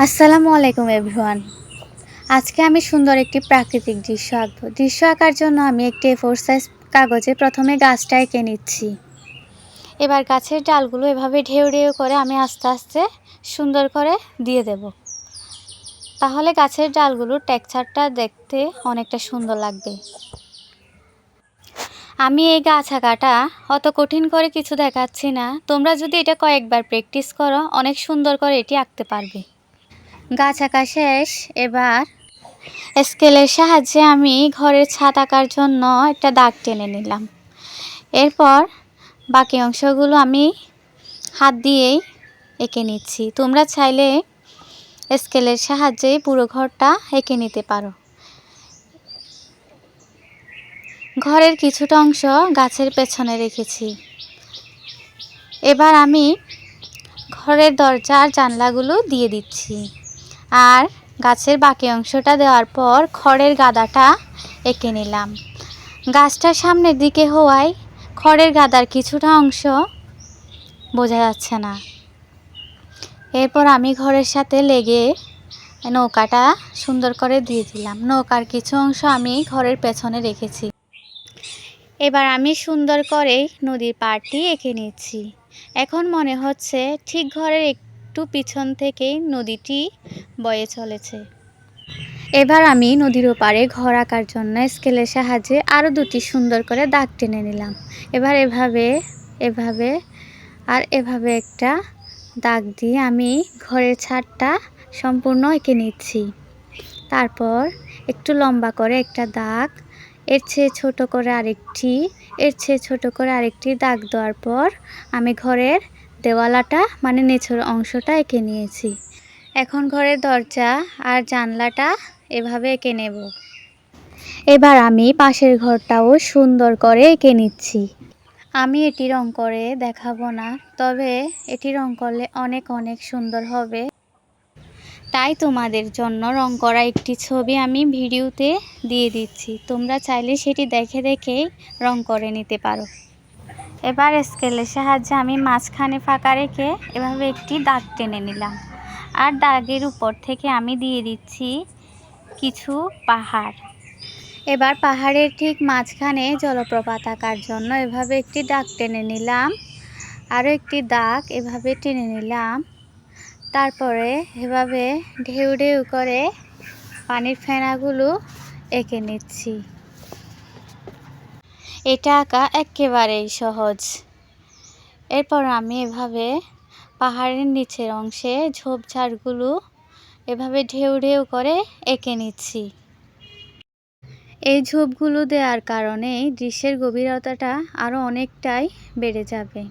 আসসালামু আলাইকুম এভরিওয়ান। আজকে আমি সুন্দর একটি প্রাকৃতিক দৃশ্য আঁকব। দৃশ্য আঁকার জন্য আমি একটি A4 সাইজ কাগজে প্রথমে গাছটা এঁকে নিচ্ছি। এবার গাছের ডালগুলো এভাবে ঢেউ ঢেউ করে আমি আস্তে আস্তে সুন্দর করে দিয়ে দেব। তাহলে গাছের ডালগুলোর টেক্সচারটা দেখতে অনেকটা সুন্দর লাগবে। আমি এই গাছ আঁকাটা অত কঠিন করে কিছু দেখাচ্ছি না। তোমরা যদি এটা কয়েকবার প্র্যাকটিস করো অনেক সুন্দর করে এটি আঁকতে পারবে। গাছ আঁকা শেষ। এবার স্কেলের সাহায্যে আমি ঘরের ছাদ আঁকার জন্য একটা দাগ টেনে নিলাম। এরপর বাকি অংশগুলো আমি হাত দিয়েই এঁকে নিচ্ছি। তোমরা চাইলে স্কেলের সাহায্যে পুরো ঘরটা এঁকে নিতে পারো। ঘরের কিছুটা অংশ গাছের পেছনে রেখেছি। এবার আমি ঘরের দরজা আর জানলাগুলো দিয়ে দিচ্ছি। আর গাছের বাকি অংশটা দেওয়ার পর খড়ের গাদাটা এঁকে নিলাম। গাছটা সামনের দিকে হওয়ায় খড়ের গাদার কিছুটা অংশ বোঝা যাচ্ছে না। এরপর আমি ঘরের সাথে লেগে নৌকাটা সুন্দর করে দিয়ে দিলাম। নৌকার কিছু অংশ আমি ঘরের পেছনে রেখেছি। এবার আমি সুন্দর করে নদীর পাড়টি এঁকে নিচ্ছি। এখন মনে হচ্ছে ঠিক ঘরের একটু পিছন থেকেই নদীটি বয়ে চলেছে। এবার আমি নদীর ওপারে ঘর আঁকার জন্য স্কেলের সাহায্যে আরও দুটি সুন্দর করে দাগ টেনে নিলাম। এবার এভাবে আর এভাবে একটা দাগ দিয়ে আমি ঘরের ছাদটা সম্পূর্ণ এঁকে নিচ্ছি। তারপর একটু লম্বা করে একটা দাগ, এর চেয়ে ছোট করে আরেকটি, এর চেয়ে ছোট করে আরেকটি দাগ দেওয়ার পর আমি ঘরের দেওয়ালাটা মানে নিচের অংশটা এঁকে নিয়েছি। এখন ঘরের দরজা আর জানলাটা এভাবে এঁকে নেব। এবার আমি পাশের ঘরটাও সুন্দর করে এঁকে নিচ্ছি। আমি এটি রং করে দেখাবো না, তবে এটি রং করলে অনেক অনেক সুন্দর হবে। তাই তোমাদের জন্য রং করা একটি ছবি আমি ভিডিওতে দিয়ে দিচ্ছি। তোমরা চাইলে সেটি দেখে দেখেই রং করে নিতে পারো। এবার স্কেলের সাহায্যে আমি মাঝখানে ফাঁকা রেখে এভাবে একটি দাগ টেনে নিলাম। আর দাগের উপর থেকে আমি দিয়ে দিচ্ছি কিছু পাহাড়। এবার পাহাড়ের ঠিক মাঝখানে জলপ্রপাত আঁকার জন্য এভাবে একটি দাগ টেনে নিলাম। আরও একটি দাগ এভাবে টেনে নিলাম। তারপরে এভাবে ঢেউ ঢেউ করে পানির ফেনাগুলো এঁকে নিচ্ছি। এটা আঁকা একেবারেই সহজ। এরপর আমি এভাবে পাহাড়ের নিচের অংশে ঝোপঝাড়গুলো এভাবে ঢেউ ঢেউ করে এঁকে নিচ্ছি। এই ঝোপগুলো দেওয়ার কারণে দৃশ্যের গভীরতাটা আরও অনেকটাই বেড়ে যাবে।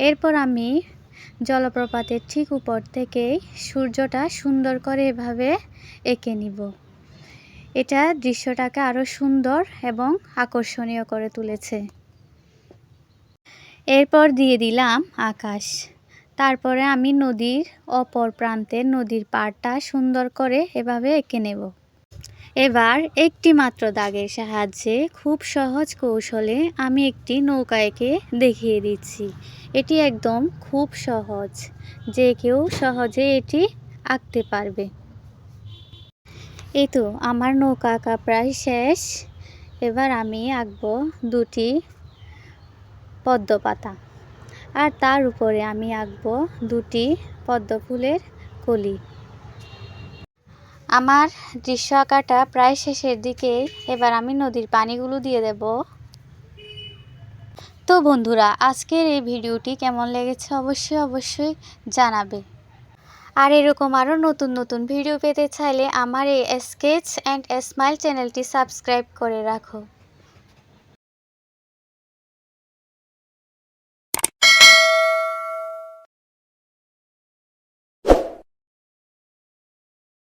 এরপর আমি জলপ্রপাতের ঠিক উপর থেকেই সূর্যটা সুন্দর করে এভাবে এঁকে নিব। এটা দৃশ্যটাকে আরও সুন্দর এবং আকর্ষণীয় করে তুলেছে। এরপর দিয়ে দিলাম আকাশ। তারপরে আমি নদীর অপর প্রান্তের নদীর পাড়টা সুন্দর করে এভাবে এঁকে নেব। এবার একটি মাত্র দাগের সাহায্যে খুব সহজ কৌশলে আমি একটি নৌকা এঁকে দেখিয়ে দিচ্ছি। এটি একদম খুব সহজ, যে কেউ সহজে এটি আঁকতে পারবে। এই তো আমার নৌকা আঁকা প্রায় শেষ। এবার আমি আঁকবো দুটি পদ্ম পাতা, আর তার উপরে আমি আঁকবো দুটি পদ্ম ফুলের কলি। আমার দৃশ্য আঁকাটা প্রায় শেষের দিকে। এবার আমি নদীর পানিগুলো দিয়ে দেব। তো বন্ধুরা, আজকের এই ভিডিওটি কেমন লেগেছে অবশ্যই জানাবে। আর এরকম আরও নতুন নতুন ভিডিও পেতে চাইলে আমার এই স্কেচ অ্যান্ড স্মাইল চ্যানেলটি সাবস্ক্রাইব করে রাখো।